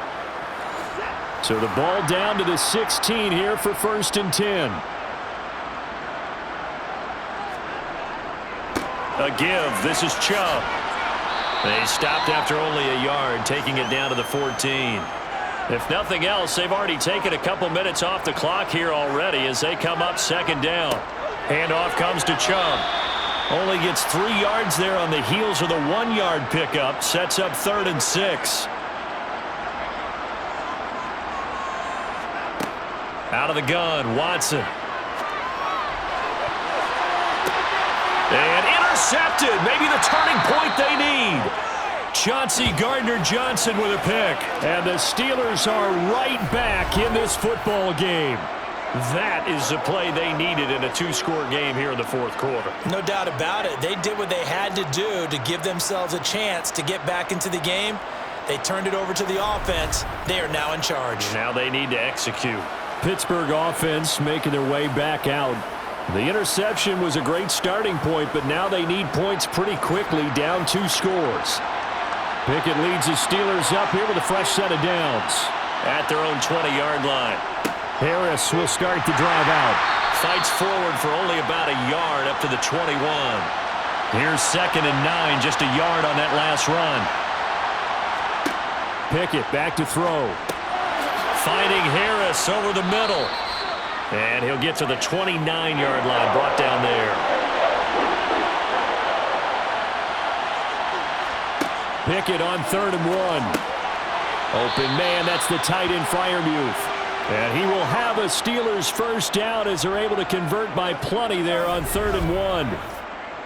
So the ball down to the 16 here for 1st and 10. A give. This is Chubb. They stopped after only a yard, taking it down to the 14. If nothing else, they've already taken a couple minutes off the clock here already as they come up 2nd down. Handoff comes to Chubb. Only gets 3 yards there on the heels of the 1-yard pickup. Sets up 3rd and 6. Out of the gun, Watson. And intercepted. Maybe the turning point they need. Chauncey Gardner-Johnson with a pick. And the Steelers are right back in this football game. That is the play they needed in a 2-score game here in the 4th quarter. No doubt about it. They did what they had to do to give themselves a chance to get back into the game. They turned it over to the offense. They are now in charge. Now they need to execute. Pittsburgh offense making their way back out. The interception was a great starting point, but now they need points pretty quickly, down 2 scores. Pickett leads the Steelers up here with a fresh set of downs. At their own 20-yard line. Harris will start the drive out. Fights forward for only about a yard up to the 21. Here's 2nd and 9, just a yard on that last run. Pickett back to throw. Finding Harris over the middle. And he'll get to the 29-yard line, brought down there. Pickett on 3rd and 1. Open man, that's the tight end Freiermuth. And he will have a Steelers first down as they're able to convert by plenty there on 3rd and 1.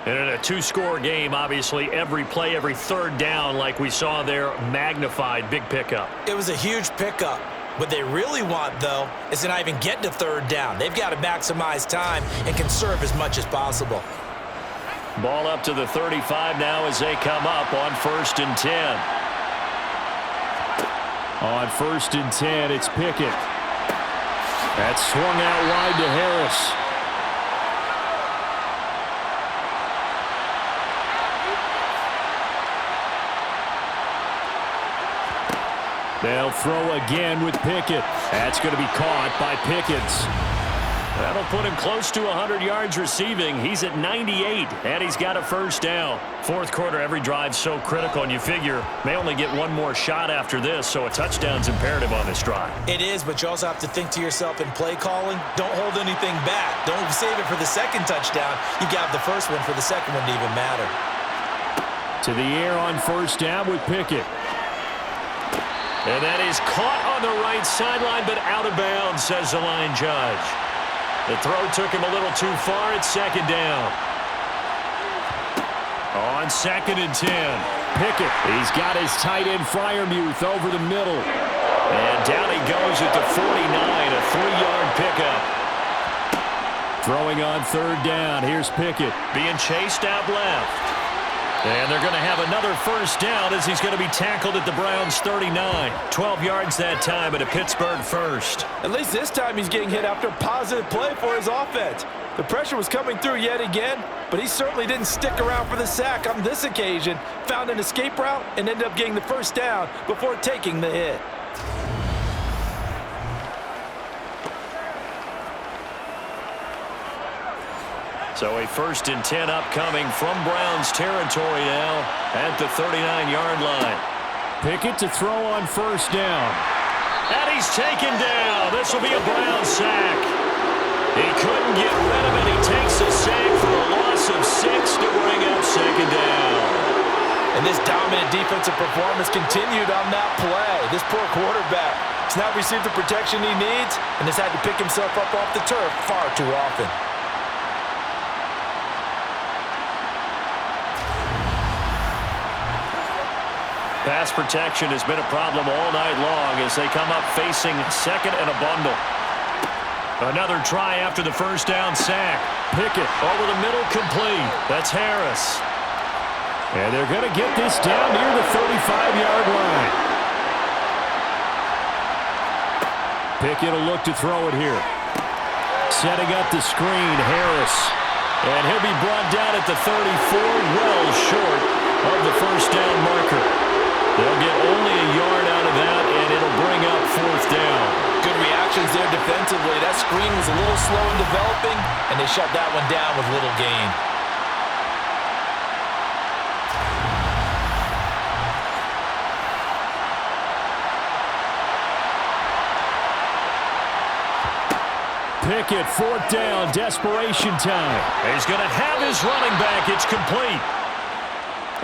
And in a 2-score game, obviously, every play, every 3rd down, like we saw there, magnified. Big pickup. It was a huge pickup. What they really want, though, is to not even get to 3rd down. They've got to maximize time and conserve as much as possible. Ball up to the 35 now as they come up on 1st and 10. On 1st and 10, it's Pickett. That's swung out wide to Harris. They'll throw again with Pickett. That's going to be caught by Pickens. That'll put him close to 100 yards receiving. He's at 98, and he's got a first down. 4th quarter, every drive's so critical, and you figure may only get one more shot after this, so a touchdown's imperative on this drive. It is, but you also have to think to yourself in play calling, don't hold anything back. Don't save it for the 2nd touchdown. You got the first one for the 2nd one to even matter. To the air on 1st down with Pickett. And that is caught on the right sideline, but out of bounds, says the line judge. The throw took him a little too far. It's 2nd down. On 2nd and 10. Pickett, he's got his tight end Freiermuth over the middle. And down he goes at the 49, a 3-yard pickup. Throwing on 3rd down. Here's Pickett. Being chased out left. And they're going to have another first down as he's going to be tackled at the Browns' 39. 12 yards that time at a Pittsburgh first. At least this time he's getting hit after a positive play for his offense. The pressure was coming through yet again, but he certainly didn't stick around for the sack on this occasion. Found an escape route and ended up getting the first down before taking the hit. So a 1st and 10 upcoming from Browns territory now at the 39-yard line. Pickett to throw on 1st down. And he's taken down. This will be a Browns sack. He couldn't get rid of it. He takes a sack for a loss of 6 to bring up 2nd down. And this dominant defensive performance continued on that play. This poor quarterback has not received the protection he needs and has had to pick himself up off the turf far too often. Pass protection has been a problem all night long as they come up facing 2nd and a bundle. Another try after the first down sack. Pickett over the middle, complete. That's Harris. And they're going to get this down near the 35-yard line. Pickett will look to throw it here. Setting up the screen, Harris. And he'll be brought down at the 34, well short of the first down marker. They'll get only a yard out of that, and it'll bring up 4th down. Good reactions there defensively. That screen was a little slow in developing, and they shut that one down with little gain. Pickett, 4th down, desperation time. He's going to have his running back. It's complete.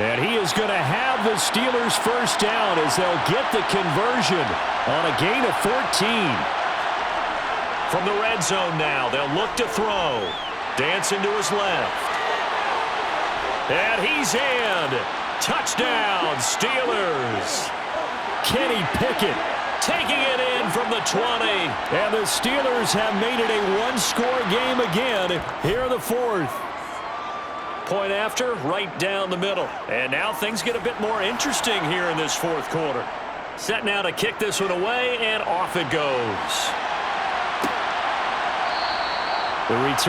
And he is going to have the Steelers first down as they'll get the conversion on a gain of 14. From the red zone now, they'll look to throw. Dancing to his left. And he's in. Touchdown, Steelers. Kenny Pickett taking it in from the 20. And the Steelers have made it a one-score game again here in the 4th. Point after, right down the middle. And now things get a bit more interesting here in this 4th quarter. Set now to kick this one away, and off it goes. The return.